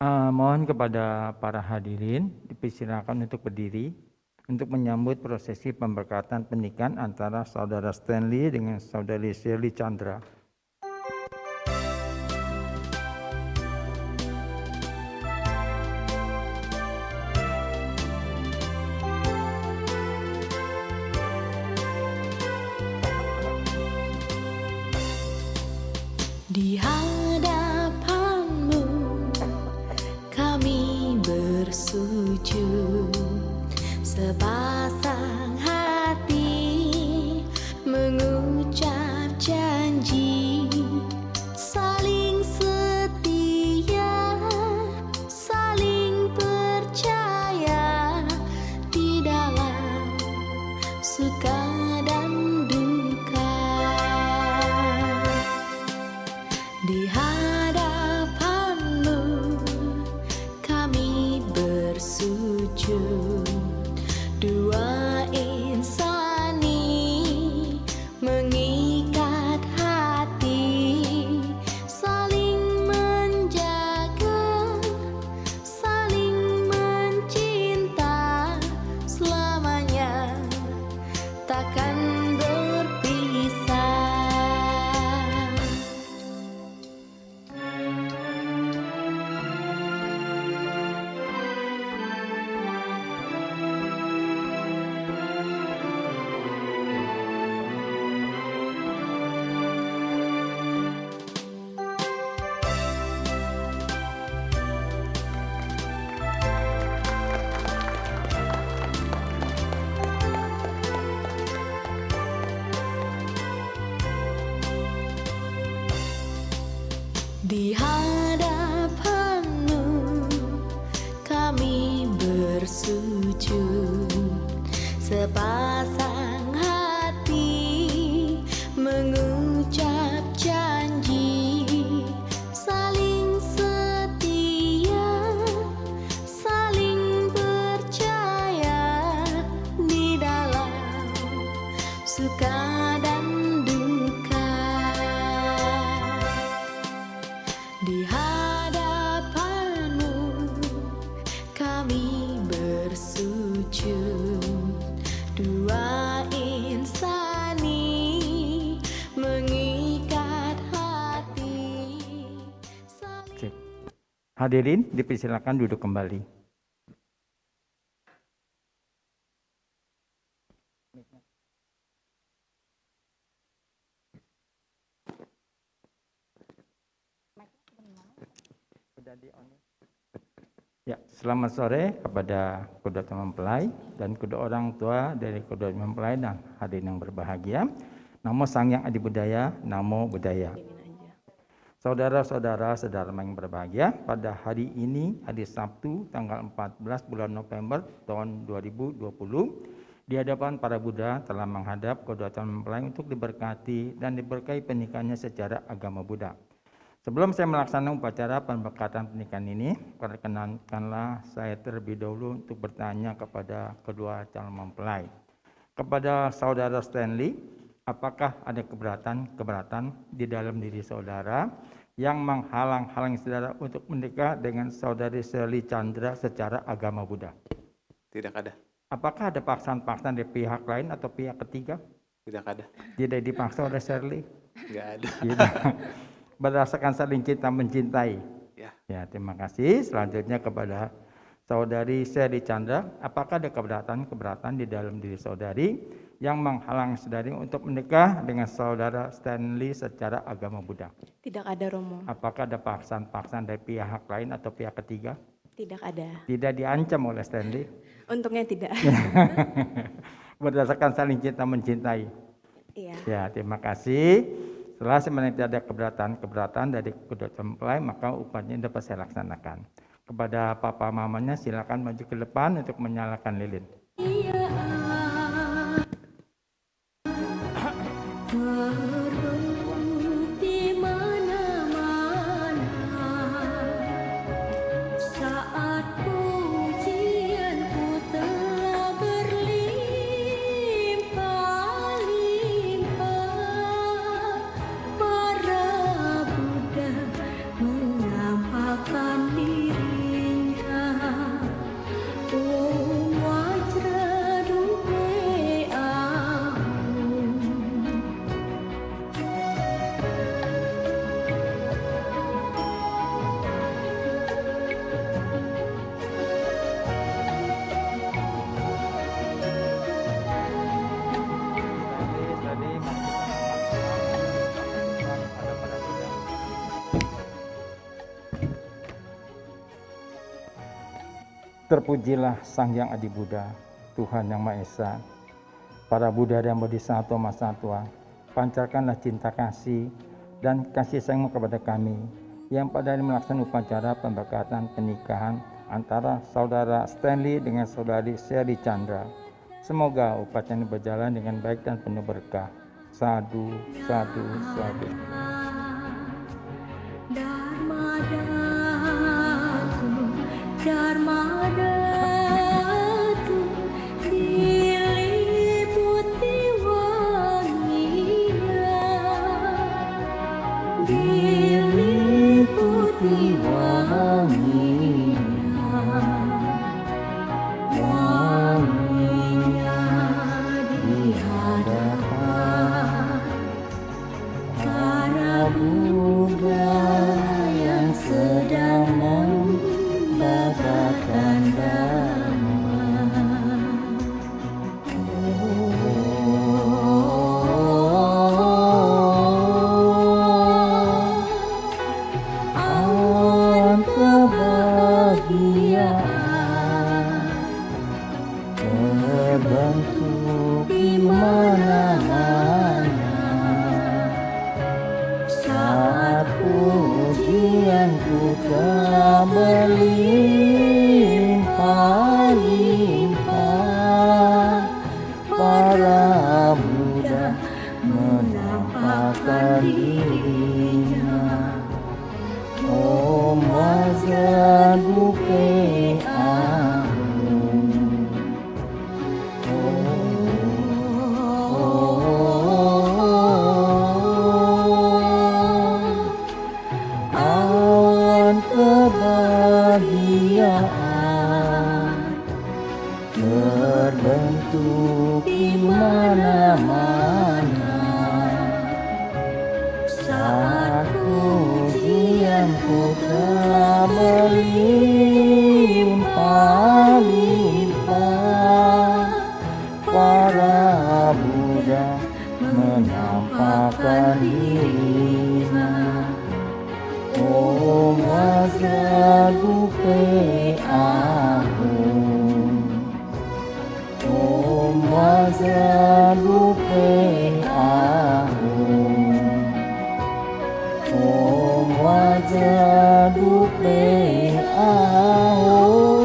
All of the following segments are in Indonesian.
Mohon kepada para hadirin dipersilakan untuk berdiri untuk menyambut prosesi pemberkatan pernikahan antara Saudara Stanley dengan Saudari Shirley Chandra. Di hadapanmu kami bersujud, sepasang hati mengucap janji, saling setia, saling percaya di dalam suka dan duka. Di hadapanmu kami bersujud, dua insani mengikat hati, saling menjaga, saling mencinta, selamanya takkan berpisah. Di hadapanmu kami bersujud, sepasang hati mengucap janji, saling setia, saling percaya di dalam suka dan duka. Di hadapanmu kami bersujud, dua insani mengikat hati. Cek. Hadirin dipersilakan duduk kembali. Ya, selamat sore kepada kedua teman mempelai dan kedua orang tua dari kedua teman mempelai dan hadirin yang berbahagia. Namo Sang Hyang Adi Budaya, Namo Buddhaya. Saudara-saudara, saudara yang berbahagia, pada hari ini, hari Sabtu, tanggal 14 bulan November tahun 2020, di hadapan para Buddha telah menghadap kedua teman mempelai untuk diberkati dan diberkahi pernikahannya secara agama Buddha. Sebelum saya melaksanakan upacara pemberkatan pernikahan ini, perkenankanlah saya terlebih dahulu untuk bertanya kepada kedua calon mempelai. Kepada saudara Stanley, apakah ada keberatan di dalam diri saudara yang menghalang-halangi saudara untuk menikah dengan saudari Shirley Chandra secara agama Buddha? Tidak ada. Apakah ada paksaan-paksaan dari pihak lain atau pihak ketiga? Tidak ada. Tidak dipaksa oleh Shirley? Tidak ada. Tidak. Berdasarkan saling cinta mencintai. Ya, terima kasih. Selanjutnya kepada saudari Shirley Chandra, apakah ada keberatan di dalam diri saudari yang menghalang saudari untuk menikah dengan saudara Stanley secara agama Buddha? Tidak ada, Romo. Apakah ada paksaan-paksaan dari pihak lain atau pihak ketiga? Tidak ada. Tidak diancam oleh Stanley? Untungnya tidak. Berdasarkan saling cinta mencintai. Iya. Ya, terima kasih. Setelah sebenarnya tidak ada keberatan dari kedua mempelai, maka upacaranya dapat saya laksanakan. Kepada papa mamanya silakan maju ke depan untuk menyalakan lilin. Di mana-mana saat pujianku telah berlimpah-limpah, para Buddha menampakkan diri. Terpujilah Sang Hyang Adi Buddha, Tuhan Yang Maha Esa, para Buddha dan Bodhisattva Mahasatwa, pancarkanlah cinta kasih dan kasih sayang kepada kami yang pada hari melaksanakan upacara pemberkatan pernikahan antara saudara Stanley dengan saudari Sherry Chandra. Semoga upacara ini berjalan dengan baik dan penuh berkah. Sadu, sadu, sadu. Dharma Datu, Dharma Datu, diliputi wanginya, diliputi wanginya, wanginya di hadapan para Buddha yang sedang membabarkan Dhamma. Awan kebahagiaan terbentuk di mana-mana saat pujianku telah berlimpah-limpah, para Buddha menampakkan dirinya. Om Vajraduke Ahum. Awan kebahagiaan terbentuk di mana-mana saat pujianku telah berlimpah-limpah, para Buddha menampakkan dirinya. Om Vajraduke Ahum. Om Vajraduke Ahum. Om Vajraduke Ahum.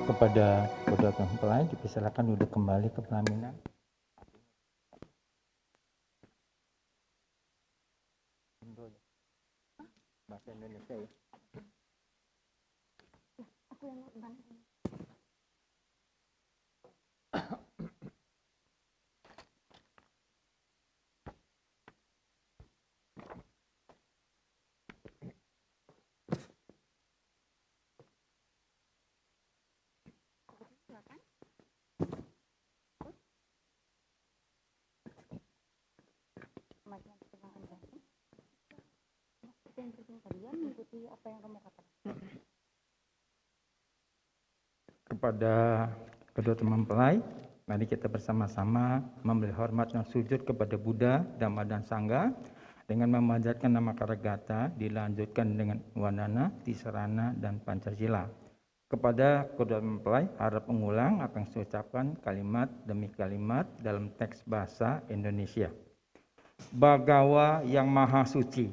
Kepada Buddha mempelai dipersilakan duduk kembali ke pelaminan. Bahasa Indonesia ya. Kepada kedua teman mempelai, mari kita bersama-sama memberi hormat dan sujud kepada Buddha, Dhamma dan Sangha dengan memanjatkan nama Karagata, dilanjutkan dengan Wanana, Tisarana dan Pancasila. Kepada kedua mempelai, harap mengulang apa yang saya ucapkan kalimat demi kalimat dalam teks bahasa Indonesia. Bagawa yang Maha Suci,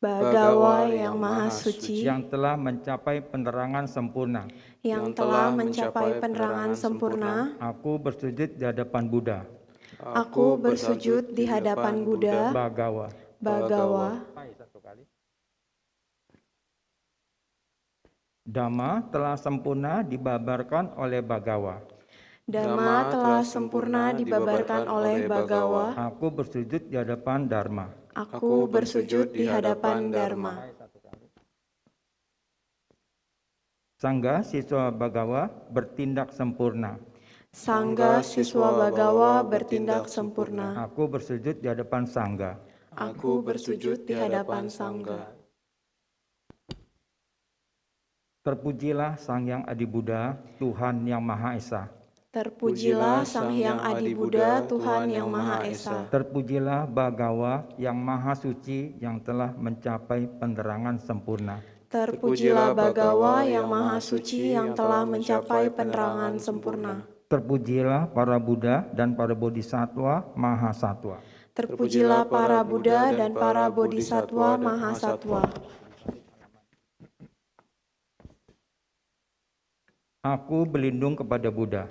Bagawa yang Maha Suci, yang telah mencapai penerangan sempurna, yang telah mencapai penerangan sempurna, aku bersujud di hadapan Buddha. aku bersujud di hadapan Buddha, Bagawa. Bagawa. Dhamma telah sempurna dibabarkan oleh Bagawa. Dhamma telah sempurna dibabarkan oleh Bagawa, Aku bersujud di hadapan Dharma. aku bersujud di hadapan Dharma. Sangga siswa Bagawa bertindak sempurna. Sangga siswa Bagawa bertindak sempurna. Aku bersujud di hadapan Sangga. Aku bersujud di hadapan Sangga. Terpujilah Sang Hyang Adi Buddha, Tuhan Yang Maha Esa, Terpujilah Sang Hyang Adi Buddha, Tuhan Yang Maha Esa. Terpujilah Bhagawa yang Maha Suci yang telah mencapai penerangan sempurna. Terpujilah Bhagawa Yang Maha Suci yang telah mencapai penerangan sempurna. Terpujilah para Buddha dan para Bodhisattva Mahasatwa. Terpujilah para Buddha dan para Bodhisattva Mahasatwa. Aku berlindung kepada Buddha.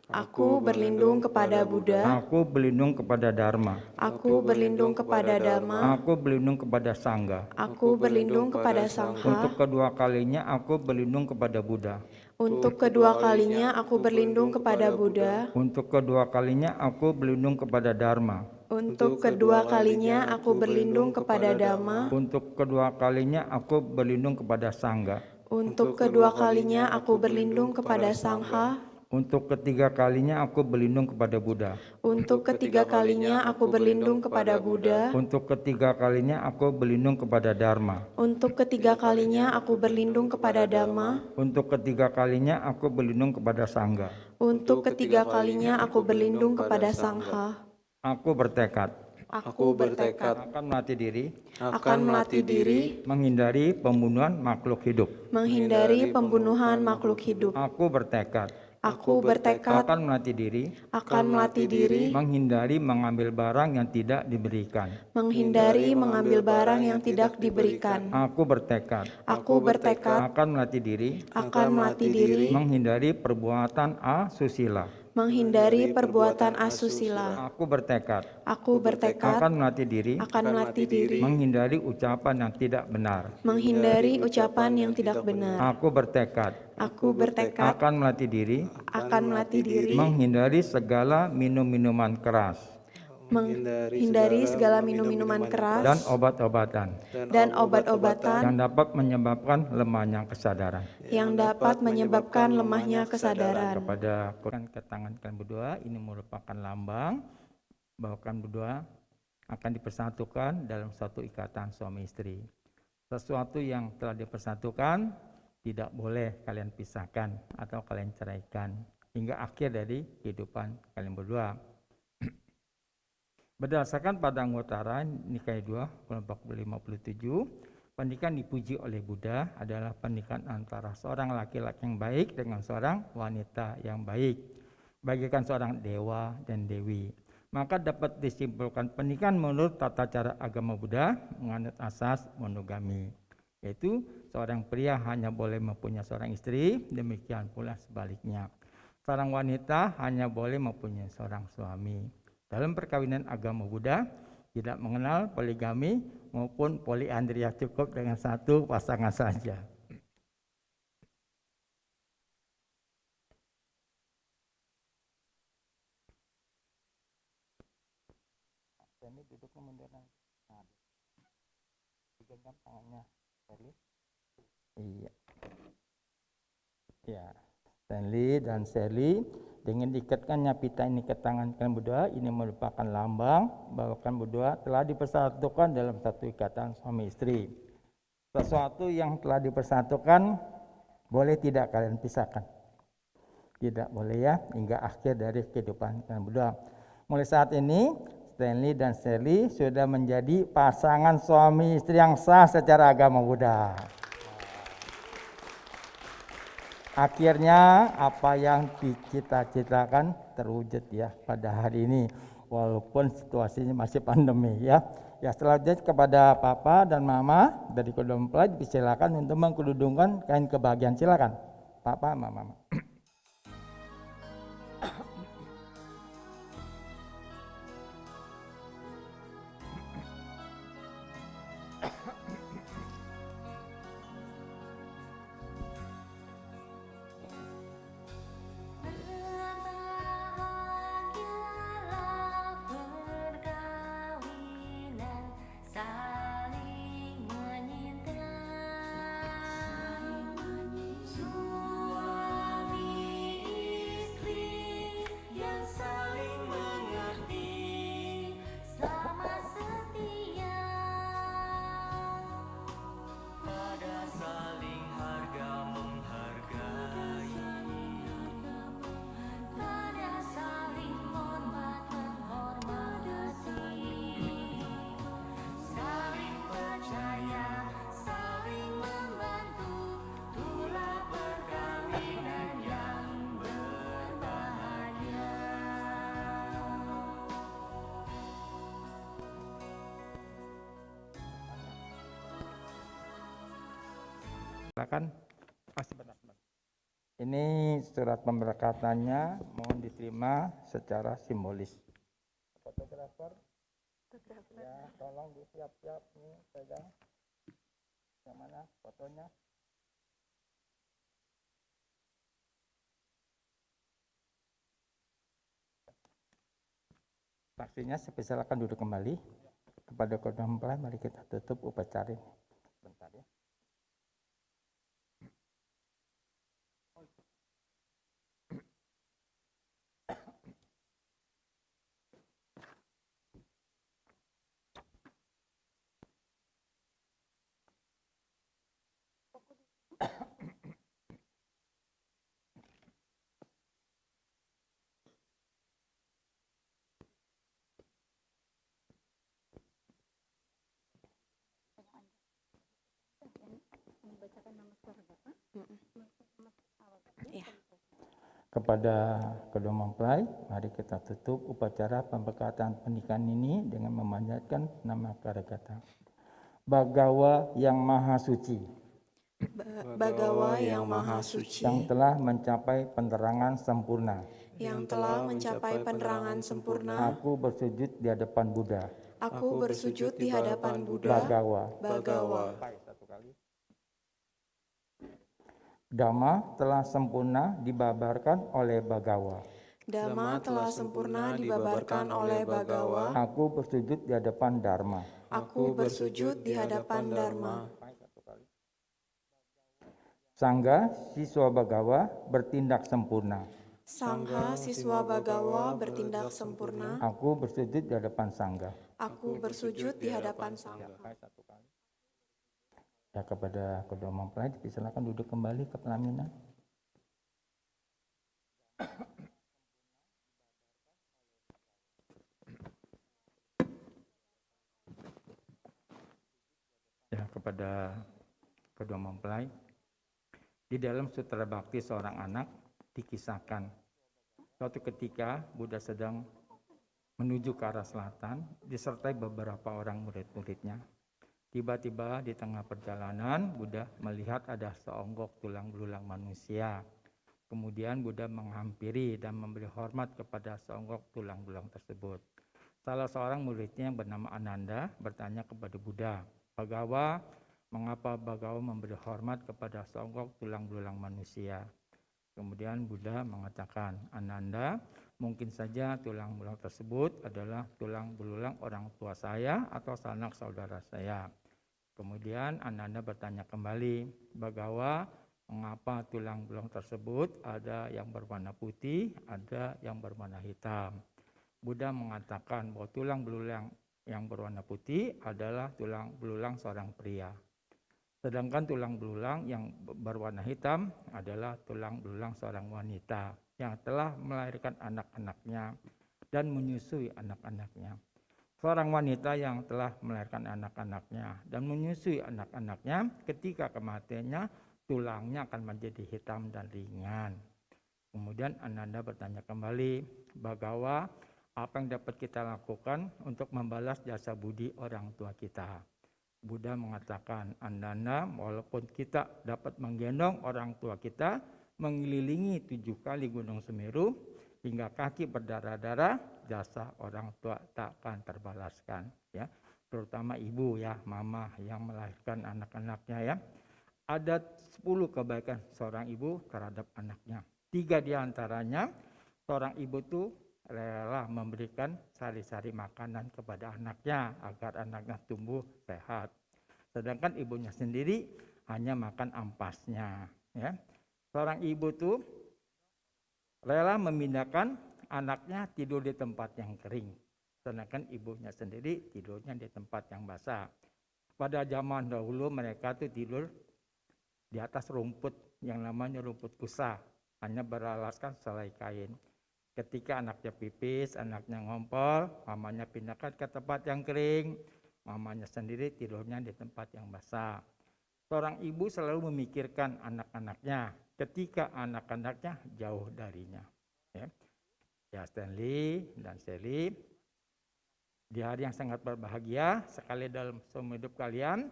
Aku berlindung kepada Buddha. Aku berlindung kepada Dharma. Aku berlindung kepada Dharma. Aku berlindung kepada Sangha. Aku berlindung kepada Sangha. Untuk kedua kalinya aku berlindung kepada Buddha. Untuk kedua kalinya aku berlindung kepada Buddha. Untuk kedua kalinya aku berlindung kepada Dharma. Untuk kedua kalinya aku berlindung kepada Dhamma. Untuk kedua kalinya aku berlindung kepada Sangha. Untuk kedua kalinya aku berlindung kepada Sangha. Untuk ketiga kalinya aku berlindung kepada Buddha. Untuk ketiga kalinya aku berlindung kepada Buddha. Untuk ketiga kalinya aku berlindung kepada Dharma. Untuk ketiga kalinya aku berlindung kepada Dhamma. Untuk ketiga kalinya aku berlindung kepada Sangha. Untuk ketiga kalinya aku berlindung kepada Sangha. Aku bertekad Aku bertekad akan melatih diri akan melatih diri menghindari pembunuhan makhluk hidup. menghindari pembunuhan makhluk hidup. Aku bertekad Aku bertekad akan melatih diri akan melatih diri menghindari mengambil barang yang tidak diberikan. menghindari mengambil barang yang tidak diberikan. Aku bertekad Aku bertekad akan melatih diri akan melatih diri menghindari perbuatan asusila. menghindari perbuatan asusila. Aku bertekad Aku bertekad akan melatih diri akan melatih diri menghindari ucapan yang tidak benar. menghindari ucapan yang tidak benar. Aku bertekad Aku bertekad akan melatih diri akan melatih diri menghindari segala minum-minuman keras menghindari segala minum-minuman dan keras obat-obatan dan obat-obatan yang dapat menyebabkan lemahnya kesadaran. yang dapat menyebabkan lemahnya kesadaran. Kepada ke tangan kalian berdua, ini merupakan lambang bahwa kalian berdua akan dipersatukan dalam satu ikatan suami istri. Sesuatu yang telah dipersatukan tidak boleh kalian pisahkan atau kalian ceraikan hingga akhir dari kehidupan kalian berdua. Berdasarkan pada anggota Nikaya 2 kelompok 57, pernikahan dipuji oleh Buddha adalah pernikahan antara seorang laki-laki yang baik dengan seorang wanita yang baik, bagaikan seorang dewa dan dewi. Maka dapat disimpulkan pernikahan menurut tata cara agama Buddha menganut asas monogami, yaitu seorang pria hanya boleh mempunyai seorang istri, demikian pula sebaliknya. Seorang wanita hanya boleh mempunyai seorang suami. Dalam perkawinan agama Buddha tidak mengenal poligami maupun poliandria, cukup dengan satu pasangan saja. Ini duduk mundur. Digenggam tangannya. Iya. Ya, Stanley dan Sally, dengan diikatkannya pita ini ke tangan kalian berdua, ini merupakan lambang bahwa kalian berdua telah dipersatukan dalam satu ikatan suami istri. Sesuatu yang telah dipersatukan boleh tidak kalian pisahkan. Tidak boleh ya, hingga akhir dari kehidupan kalian berdua. Mulai saat ini Stanley dan Sally sudah menjadi pasangan suami istri yang sah secara agama Buddha. Akhirnya apa yang dicita-citakan terwujud ya pada hari ini, walaupun situasinya masih pandemi ya. Ya, selanjutnya kepada Papa dan Mama dari kedua mempelai dipersilakan untuk mengkerudungkan kain kebahagiaan. Silakan Papa, Mama. Saling menyintai. Silakan. Sebentar. Ini surat pemberkatannya, mohon diterima secara simbolis. Fotografer, ya tolong disiap-siap nih, pegang. Yang mana fotonya? Saksinya silakan duduk kembali. Kepada kedua mempelai, mari kita tutup upacara ini. Bentar ya. Kepada kedua mempelai, mari kita tutup upacara pemberkatan pernikahan ini dengan memanjatkan nama Karagata. Bagawa yang Maha Suci, Bagawa yang Maha Suci, yang telah mencapai penerangan sempurna. yang telah mencapai penerangan sempurna, Aku bersujud di hadapan Buddha. aku bersujud di hadapan Buddha, Bagawa. Bagawa. Dhamma telah sempurna dibabarkan oleh Bagawa. Dhamma telah sempurna dibabarkan oleh Bagawa. Aku bersujud di hadapan Dharma. Aku bersujud di hadapan Dharma. Sangga siswa Bagawa bertindak sempurna. Sangha siswa Bagawa bertindak sempurna. Aku bersujud di hadapan Sangga. Aku bersujud di hadapan Sangha. Ya, kepada kedua mempelai silakan duduk kembali ke pelaminan. Ya, kepada kedua mempelai, di dalam Sutra Bhakti seorang anak dikisahkan suatu ketika Buddha sedang menuju ke arah selatan disertai beberapa orang murid-muridnya. Tiba-tiba di tengah perjalanan Buddha melihat ada seonggok tulang belulang manusia. Kemudian Buddha menghampiri dan memberi hormat kepada seonggok tulang belulang tersebut. Salah seorang muridnya yang bernama Ananda bertanya kepada Buddha, "Bagawa, mengapa Bagawa memberi hormat kepada seonggok tulang belulang manusia?" Kemudian Buddha mengatakan, "Ananda, mungkin saja tulang belulang tersebut adalah tulang belulang orang tua saya atau sanak saudara saya." Kemudian Ananda bertanya kembali, "Bagawa, mengapa tulang belulang tersebut ada yang berwarna putih, ada yang berwarna hitam?" Buddha mengatakan bahwa tulang belulang yang berwarna putih adalah tulang belulang seorang pria. Sedangkan tulang belulang yang berwarna hitam adalah tulang belulang seorang wanita yang telah melahirkan anak-anaknya dan menyusui anak-anaknya. Seorang wanita yang telah melahirkan anak-anaknya dan menyusui anak-anaknya, ketika kematiannya tulangnya akan menjadi hitam dan ringan. Kemudian Ananda bertanya kembali, "Bagawa, apa yang dapat kita lakukan untuk membalas jasa budi orang tua kita?" Buddha mengatakan, "Ananda, walaupun kita dapat menggendong orang tua kita mengelilingi 7 kali Gunung Semeru hingga kaki berdarah-darah, jasa orang tua tak akan terbalaskan." Ya, terutama ibu ya, mama yang melahirkan anak-anaknya ya. Ada 10 kebaikan seorang ibu terhadap anaknya. 3 diantaranya, seorang ibu tuh rela memberikan sari-sari makanan kepada anaknya agar anaknya tumbuh sehat. Sedangkan ibunya sendiri hanya makan ampasnya. Ya. Seorang ibu tuh rela memindahkan anaknya tidur di tempat yang kering. Sedangkan ibunya sendiri tidurnya di tempat yang basah. Pada zaman dahulu mereka tuh tidur di atas rumput yang namanya rumput kusa, hanya beralaskan selai kain. Ketika anaknya pipis, anaknya ngompol, mamanya pindahkan ke tempat yang kering, mamanya sendiri tidurnya di tempat yang basah. Seorang ibu selalu memikirkan anak-anaknya ketika anak-anaknya jauh darinya. Ya, Stanley dan Sally, di hari yang sangat berbahagia, sekali dalam seumur hidup kalian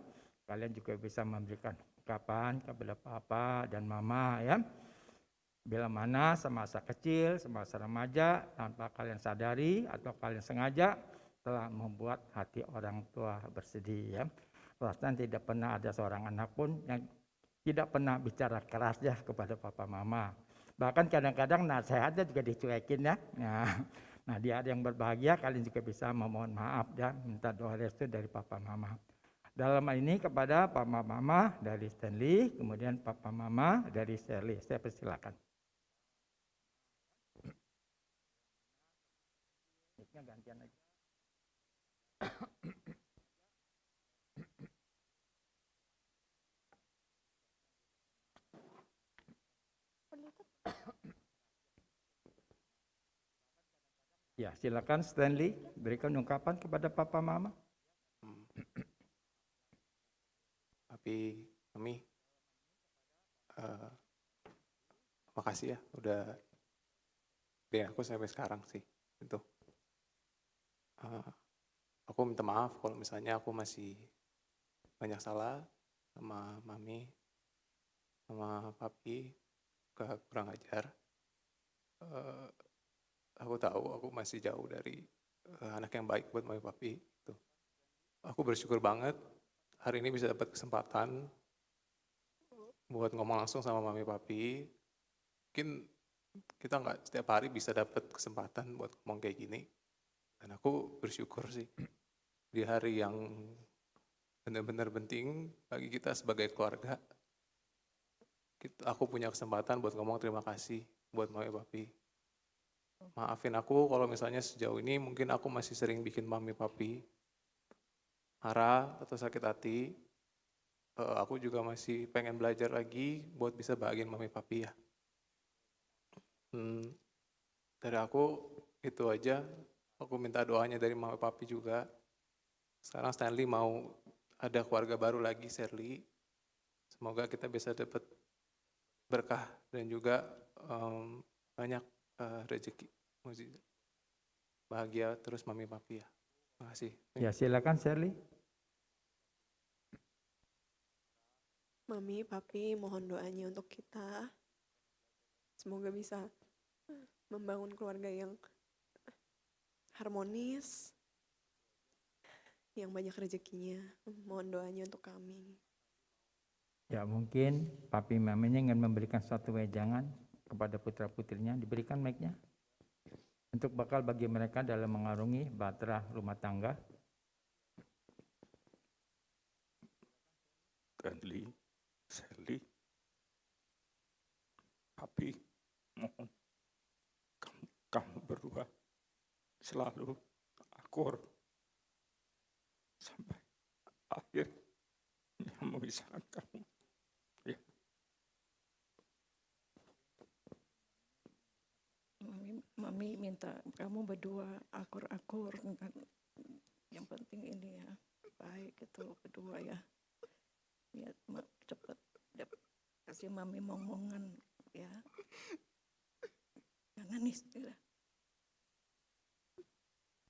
juga bisa memberikan ungkapan kepada papa dan mama ya. Bila mana semasa kecil, semasa remaja, tanpa kalian sadari atau kalian sengaja telah membuat hati orang tua bersedih ya. Perasaan tidak pernah ada seorang anak pun yang tidak pernah bicara keras ya kepada papa mama. Bahkan kadang-kadang nasihatnya juga dicuekin ya. Nah di hari yang berbahagia kalian juga bisa memohon maaf ya, minta doa restu dari papa mama. Dalam hal ini kepada papa mama dari Stanley, kemudian papa mama dari Shirley. Saya persilakan. Gantian aja. Ya, silakan Stanley, berikan ungkapan kepada papa mama. Papi, mami, makasih ya udah biarin aku sampai sekarang sih. Itu. Aku minta maaf kalau misalnya aku masih banyak salah sama mami, sama papi, kurang ajar. Aku tahu aku masih jauh dari anak yang baik buat mami papi. Tuh. Aku bersyukur banget hari ini bisa dapat kesempatan buat ngomong langsung sama mami papi. Mungkin kita nggak setiap hari bisa dapat kesempatan buat ngomong kayak gini. Dan aku bersyukur sih di hari yang benar-benar penting bagi kita sebagai keluarga. Aku punya kesempatan buat ngomong terima kasih buat mami papi. Maafin aku kalau misalnya sejauh ini mungkin aku masih sering bikin mami papi marah atau sakit hati. Aku juga masih pengen belajar lagi buat bisa bahagian mami papi ya. Dari aku itu aja. Aku minta doanya dari mami papi juga. Sekarang Stanley mau ada keluarga baru lagi, Shirley. Semoga kita bisa dapat berkah dan juga banyak rezeki. Bahagia terus mami papi ya. Terima kasih. Ya, silakan Shirley. Mami, papi, mohon doanya untuk kita. Semoga bisa membangun keluarga yang harmonis, yang banyak rezekinya. Mohon doanya untuk kami. Ya, mungkin papi mamanya ingin memberikan suatu wejangan kepada putra-putrinya. Diberikan mic-nya. Untuk bakal bagi mereka dalam mengarungi bahtera rumah tangga. Stanley, Shirley, papi, mohon kamu berdua selalu akur sampai akhir yang memisahkan kamu. Ya. Mami minta kamu berdua akur-akur. Yang penting ini ya, baik itu berdua ya. Biar cepat kasih mami momongan ya. Jangan istilah.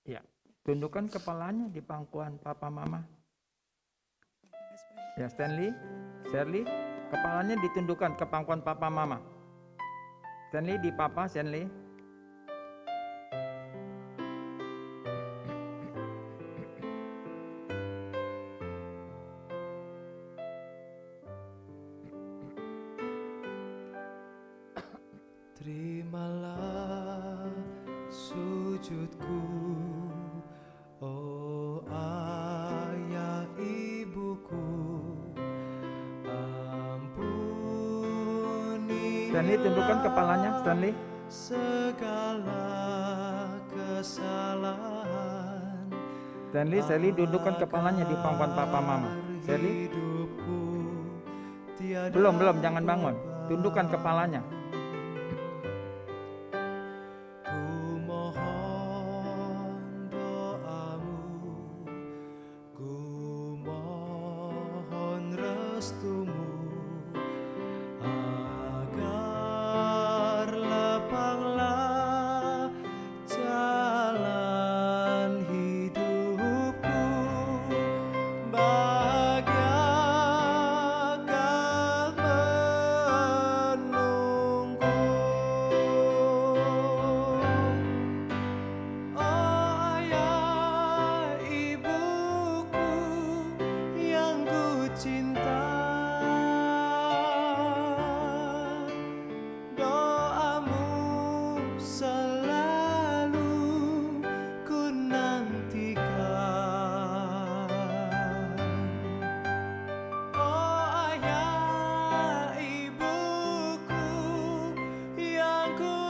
Ya, tundukkan kepalanya di pangkuan papa mama. Ya, Stanley, Shirley, kepalanya ditundukkan ke pangkuan papa mama. Stanley di papa, Stanley. Terimalah sujudku, oh ayah ibuku, ampuni Stanley, tundukkan kepalanya, Stanley. segala kesalahan. Stanley, tundukkan kepalanya di pangkuan papa mama. Stanley, belum, jangan bangun. Tundukkan kepalanya.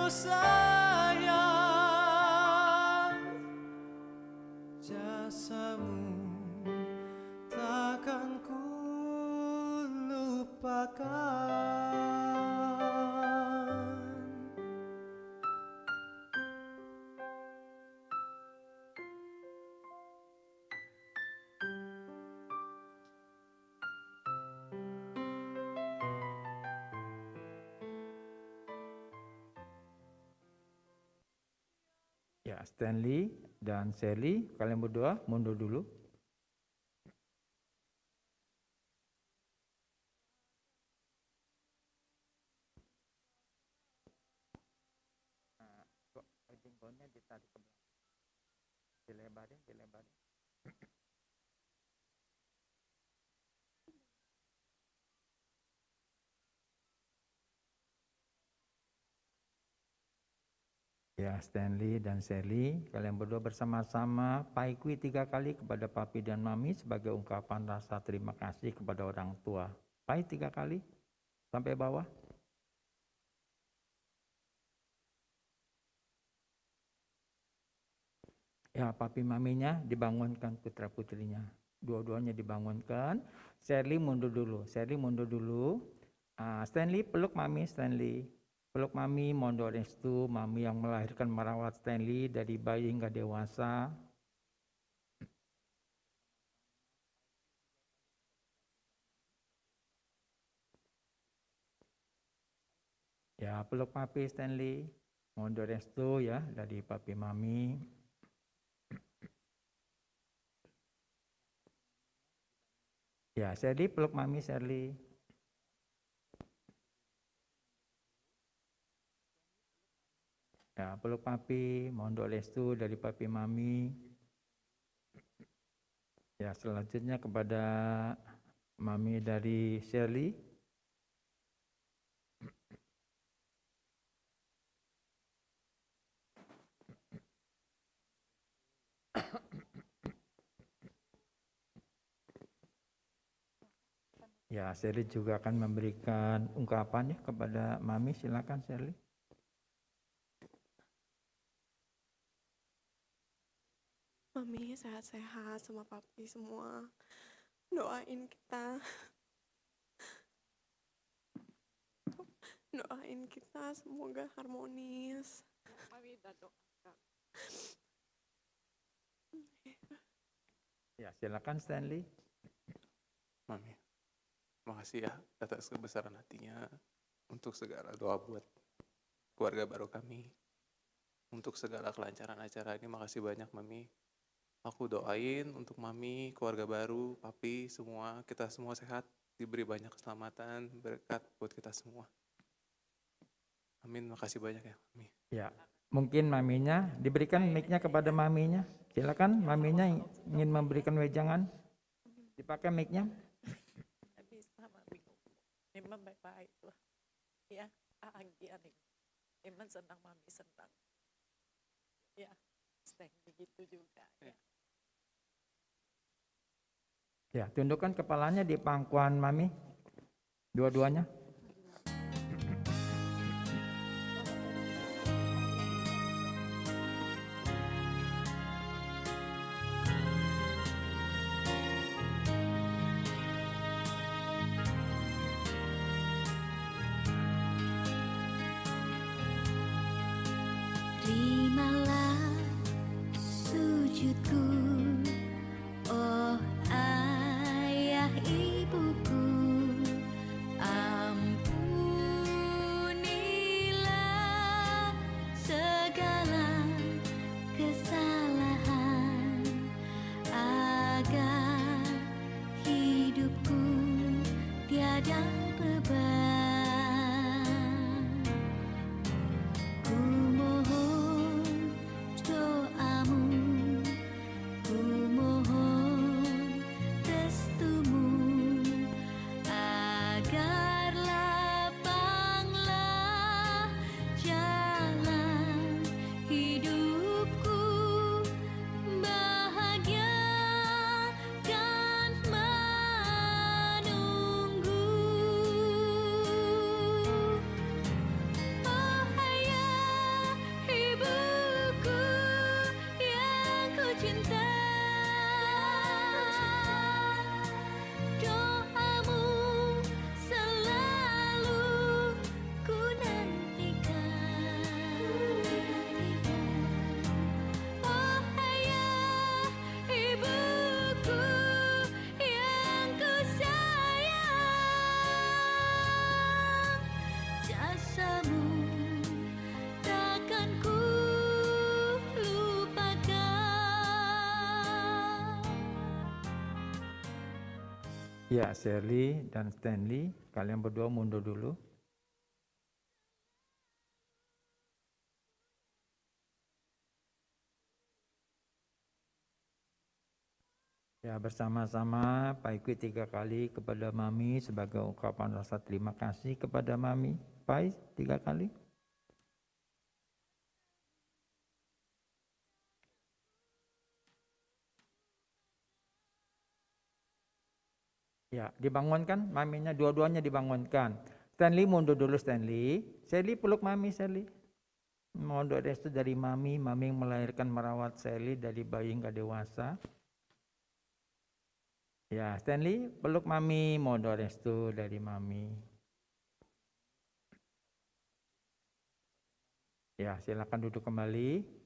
sayang, jasamu takkan ku lupakan. Ya, Stanley dan Sally, kalian berdua mundur dulu. Jengkolnya ditarik ke belakang. Dilebarin. Ya, Stanley dan Sally, kalian berdua bersama-sama paikui 3 kali kepada papi dan mami sebagai ungkapan rasa terima kasih kepada orang tua. Pai 3 kali sampai bawah. Ya, papi maminya dibangunkan putra putrinya. Dua-duanya dibangunkan. Sally mundur dulu. Stanley peluk mami, Stanley. Peluk mami, mohon restu, mami yang melahirkan merawat Stanley dari bayi hingga dewasa. Ya, peluk papi Stanley, mohon restu ya dari papi mami. Ya, Sally peluk mami, Sally. Ya, peluk papi, mohon restu dari papi mami. Ya, selanjutnya kepada mami dari Sally. Ya, Sally juga akan memberikan ungkapannya kepada mami. Silakan, Sally. Mami sehat-sehat sama papi semua. Doain kita. Doain kita semoga harmonis. Mami udah doakan. Ya, silakan Stanley. Mami, makasih ya atas kebesaran hatinya untuk segala doa buat keluarga baru kami. Untuk segala kelancaran acara ini makasih banyak Mami. Aku doain untuk Mami, keluarga baru, Papi, semua, kita semua sehat, diberi banyak keselamatan, berkat buat kita semua. Amin, makasih banyak ya Mami. Ya, mungkin maminya diberikan mic-nya kepada maminya. Silakan, maminya ingin memberikan wejangan. Dipakai mic-nya. Bisa Mami. Memang baik-baik lah. Ya, bahagia nih. Memang senang Mami senang. Ya, Stanley gitu juga ya. Ya, tundukkan kepalanya di pangkuan mami. Dua-duanya. Terimalah sujudku, oh ayah ibuku, Ya, Shirley dan Stanley, kalian berdua mundur dulu. Ya, bersama-sama Pak Ikut 3 kali kepada Mami sebagai ungkapan rasa terima kasih kepada Mami. Pak, 3 kali. Ya, dibangunkan, maminya dua-duanya dibangunkan. Stanley mundur dulu Stanley. Sally peluk Mami Sally. Mohon doa restu dari Mami, Mami yang melahirkan merawat Sally dari bayi hingga dewasa. Ya, Stanley peluk Mami, mohon doa restu dari Mami. Ya, silakan duduk kembali.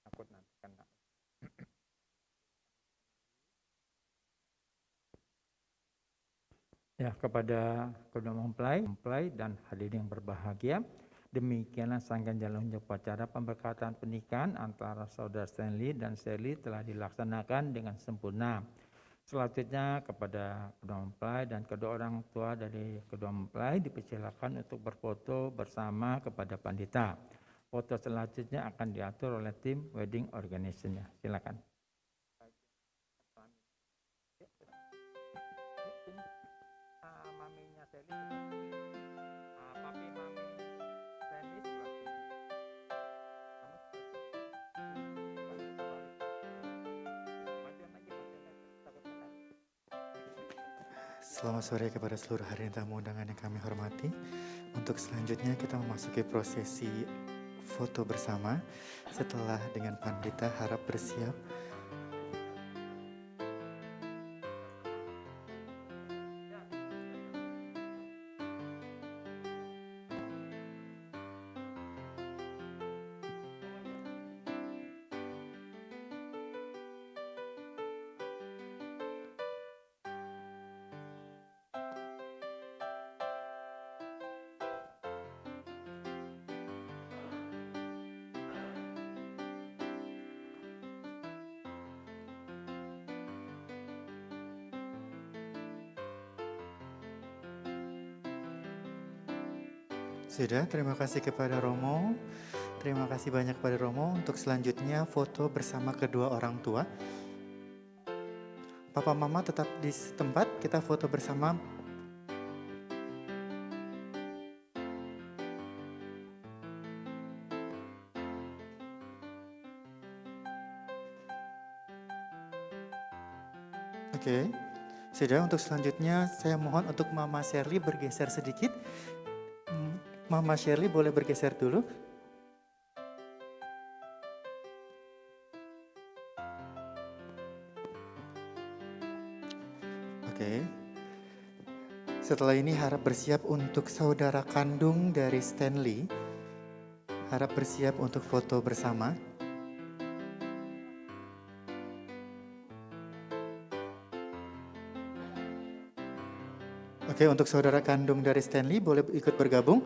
Takut nanti kena. Ya, kepada kedua mempelai dan hadirin yang berbahagia, demikianlah rangkaian jalan upacara pemberkatan pernikahan antara saudara Stanley dan Sally telah dilaksanakan dengan sempurna. Selanjutnya kepada kedua mempelai dan kedua orang tua dari kedua mempelai dipersilakan untuk berfoto bersama kepada pandita. Foto selanjutnya akan diatur oleh tim wedding organizer-nya. Silakan. Maminya Sally, papi mami Sally sebelah sini. Selamat sore kepada seluruh hadirin tamu undangan yang kami hormati. Untuk selanjutnya kita memasuki prosesi foto bersama. Setelah dengan pandita harap bersiap. Sudah, terima kasih kepada Romo. Terima kasih banyak kepada Romo. Untuk selanjutnya foto bersama kedua orang tua. Papa Mama tetap di tempat, kita foto bersama. Oke. Sudah, untuk selanjutnya saya mohon untuk Mama Shirley bergeser sedikit. Mama Shirley boleh bergeser dulu. Oke. Setelah ini harap bersiap untuk saudara kandung dari Stanley. Harap bersiap untuk foto bersama. Oke, untuk saudara kandung dari Stanley boleh ikut bergabung.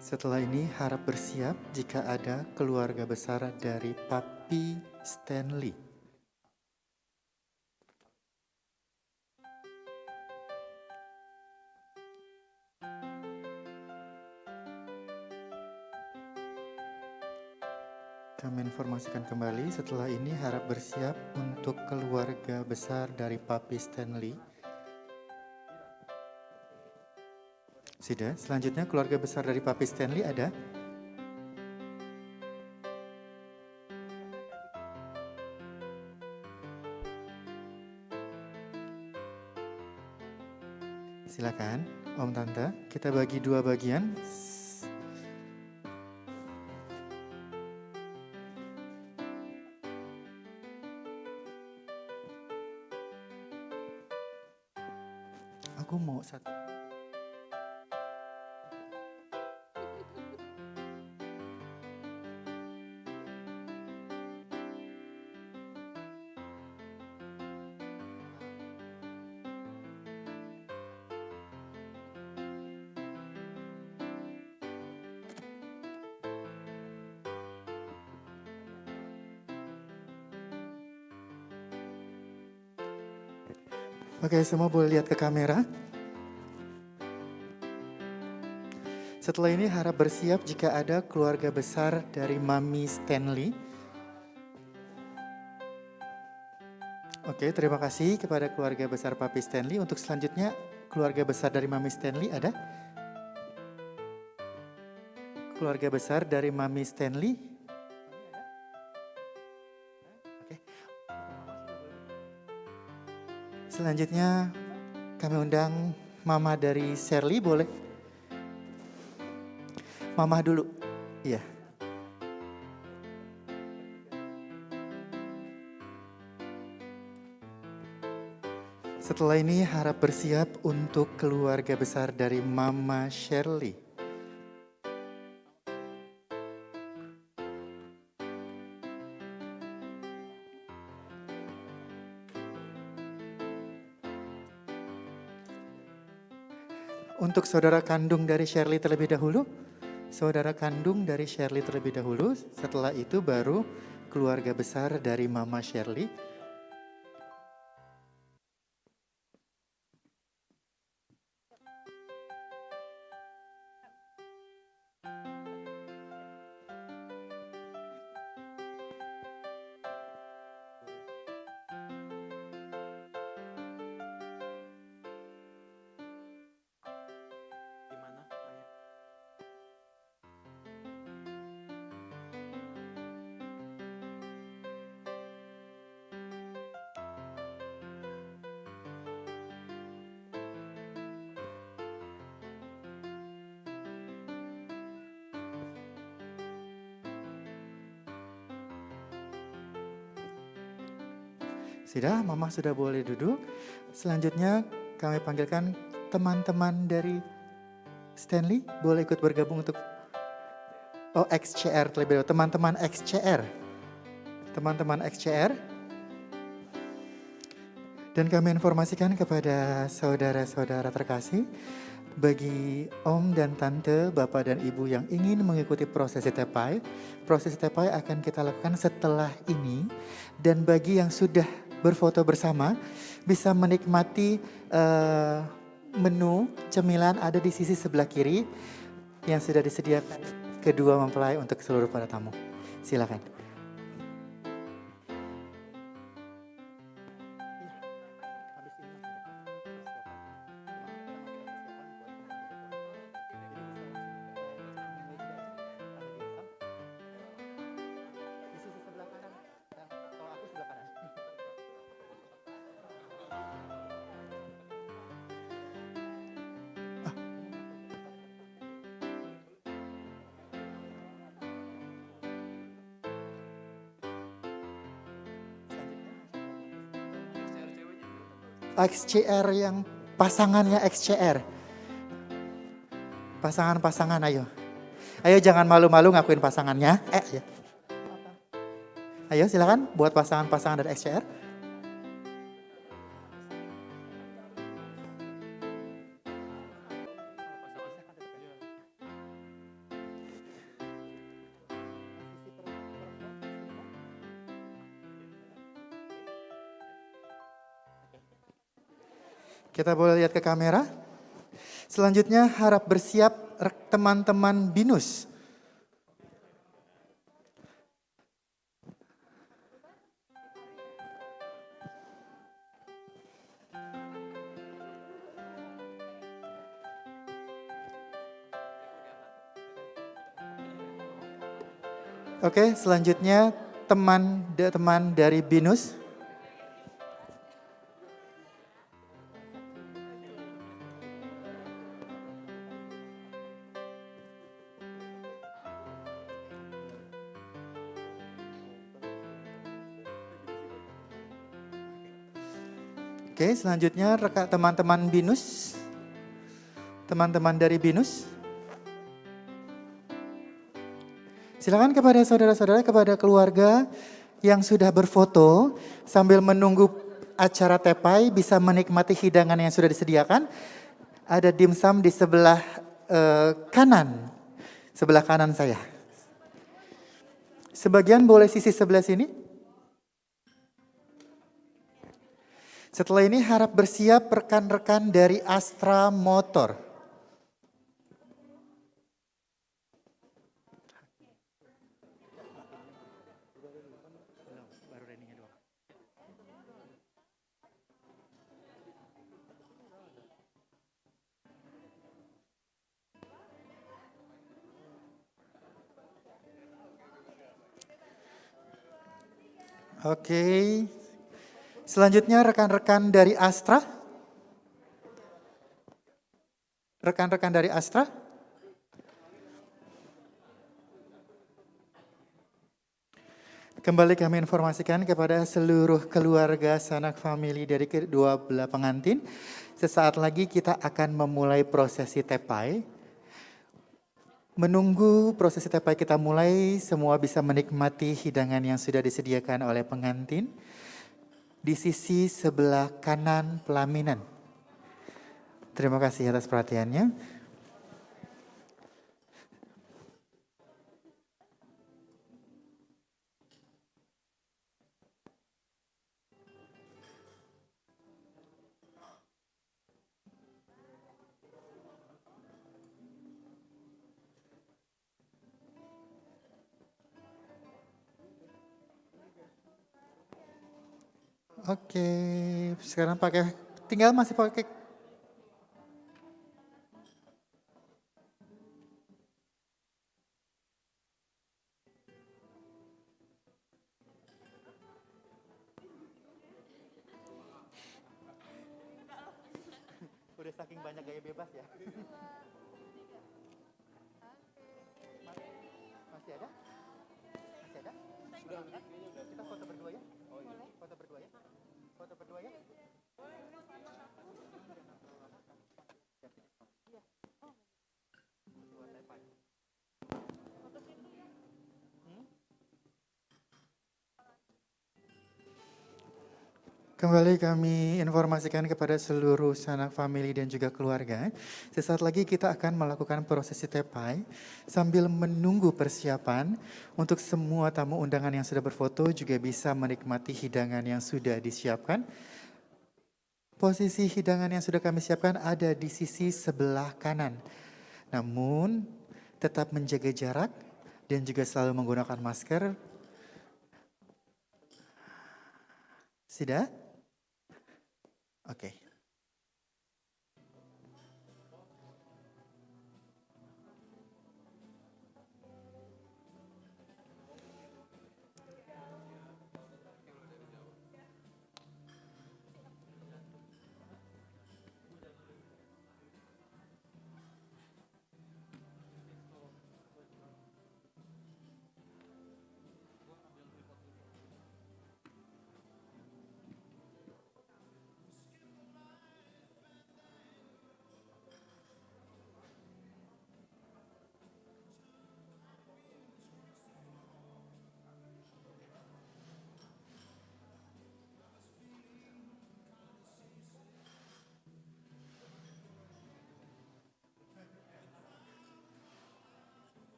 Setelah ini harap bersiap jika ada keluarga besar dari Papi Stanley. Kami informasikan kembali, setelah ini harap bersiap untuk keluarga besar dari Papi Stanley. Sudah, selanjutnya keluarga besar dari Papi Stanley ada? Silakan, Om Tante. Kita bagi dua bagian. Aku mau satu. Oke, semua boleh lihat ke kamera. Setelah ini harap bersiap jika ada keluarga besar dari Mami Stanley. Oke, terima kasih kepada keluarga besar Papi Stanley. Untuk selanjutnya, keluarga besar dari Mami Stanley ada? Keluarga besar dari Mami Stanley. Oke. Selanjutnya kami undang Mama dari Shirley, boleh? Mama dulu, iya. Setelah ini harap bersiap untuk keluarga besar dari Mama Shirley. Untuk saudara kandung dari Shirley terlebih dahulu. Saudara kandung dari Shirley terlebih dahulu. Setelah itu baru keluarga besar dari Mama Shirley. Sudah, Mama sudah boleh duduk. Selanjutnya kami panggilkan teman-teman dari Stanley. Boleh ikut bergabung untuk XCR terlebih dahulu. Teman-teman XCR. Teman-teman XCR. Dan kami informasikan kepada saudara-saudara terkasih, bagi Om dan Tante, Bapak dan Ibu yang ingin mengikuti prosesi tepai akan kita lakukan setelah ini. Dan bagi yang sudah berfoto bersama, bisa menikmati menu cemilan ada di sisi sebelah kiri yang sudah disediakan kedua mempelai untuk seluruh para tamu. Silakan. XCR yang pasangannya XCR. Pasangan-pasangan ayo. Ayo jangan malu-malu ngakuin pasangannya. Ayo. Ayo silakan buat pasangan-pasangan dari XCR. Kita boleh lihat ke kamera. Selanjutnya harap bersiap teman-teman BINUS. Oke, selanjutnya teman dari BINUS. Oke, selanjutnya teman-teman BINUS. Teman-teman dari BINUS. Silakan kepada saudara-saudara, kepada keluarga yang sudah berfoto sambil menunggu acara tepai bisa menikmati hidangan yang sudah disediakan. Ada dimsum di sebelah kanan saya. Sebagian boleh sisi sebelah sini. Setelah ini harap bersiap rekan-rekan dari Astra Motor. Oke. Selanjutnya rekan-rekan dari Astra. Rekan-rekan dari Astra. Kembali kami informasikan kepada seluruh keluarga sanak famili dari kedua belah pengantin. Sesaat lagi kita akan memulai prosesi tepai. Menunggu prosesi tepai kita mulai, semua bisa menikmati hidangan yang sudah disediakan oleh pengantin di sisi sebelah kanan pelaminan. Terima kasih atas perhatiannya. Oke, sekarang masih pakai. Udah saking banyak gaya bebas ya. Masih ada? Masih ada? Sudah. Kita foto berdua ya? Oh iya. Foto berdua ya? Foto berdua ya? Kembali kami informasikan kepada seluruh sanak famili dan juga keluarga. Sesaat lagi kita akan melakukan prosesi tepai sambil menunggu persiapan untuk semua tamu undangan yang sudah berfoto juga bisa menikmati hidangan yang sudah disiapkan. Posisi hidangan yang sudah kami siapkan ada di sisi sebelah kanan. Namun tetap menjaga jarak dan juga selalu menggunakan masker. Sudah? Oke.